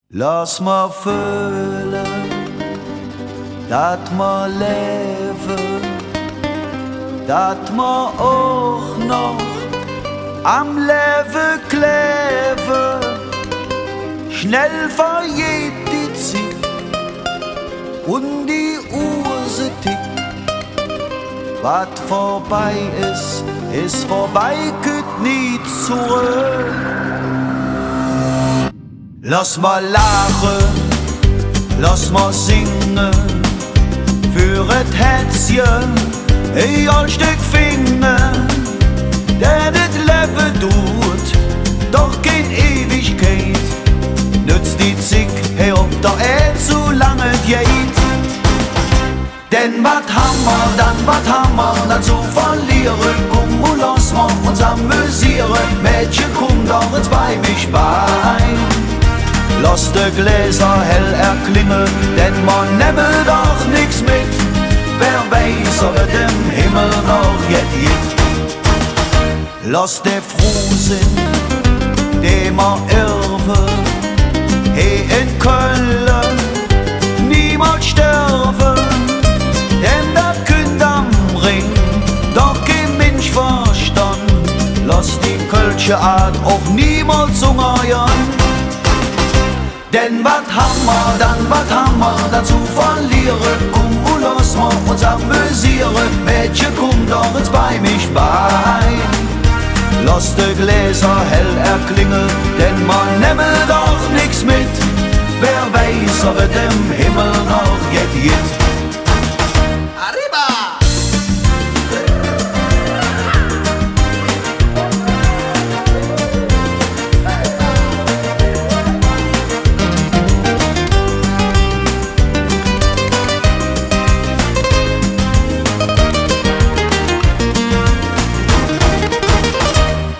Lass ma fühlen, dat ma leben, dat ma auch noch am Leben kleben. Schnell vergeht die Zeit und die Uhr sie tickt. Was vorbei ist vorbei, geht nie zurück. Lass mal lachen, lass mal singen, für et Herzchen, ein Stück Finger, denn et Leben tut, doch kein Ewigkeit, nützt die Zick, hey, ob da zu lange geht. Denn wat haben wir dann zu verlieren, komm und lass mal uns amüsieren, Mädchen, komm doch jetzt bei mich bei. Lass de Gläser hell erklingen, denn man nehme doch nix mit. Wer weiß, ob es im Himmel noch geht. Lass de froh sind, dem ma irre, he in Köln niemals sterben. Denn dat könnt am Ring doch kein Mensch verstand. Lass die kölsche Art auch niemals hungern. Denn wat haben wir dann zu verlieren? Komm und lass mal uns amüsieren, Mädchen, komm doch jetzt bei mich bei. Lass de Gläser hell erklingen, denn man nehme doch nix mit. Wer weiß, ob es im Himmel noch geht.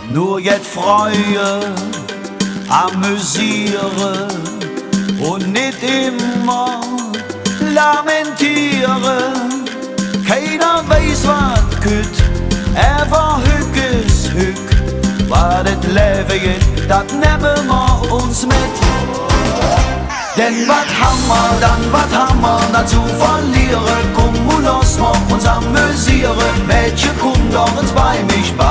Nur jetzt freuen, amüsieren und nicht immer lamentieren. Keiner weiß, was kütt, einfach Hück ist Hück. Was das Leben geht, das nehmen wir uns mit. Denn was haben wir dann zu verlieren? Komm und lass mal uns amüsieren, Mädchen, komm doch jetzt bei mich bei.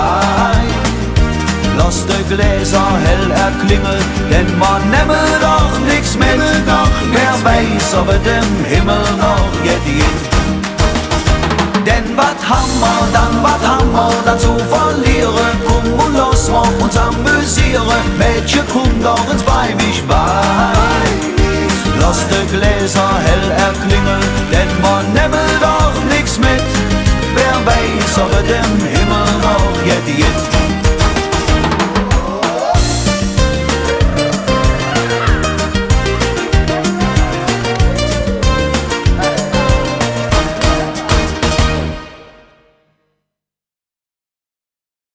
Lass de Gläser hell erklingen, denn man nehme doch nix mit. Wer weiß, ob es im Himmel noch geht. Denn wat haben wir dann zu verlieren? Komm und lass mal uns amüsieren, Mädchen, komm doch jetzt bei mich bei. Lass de Gläser hell erklingen, denn man nehme doch nix mit. Wer weiß, ob es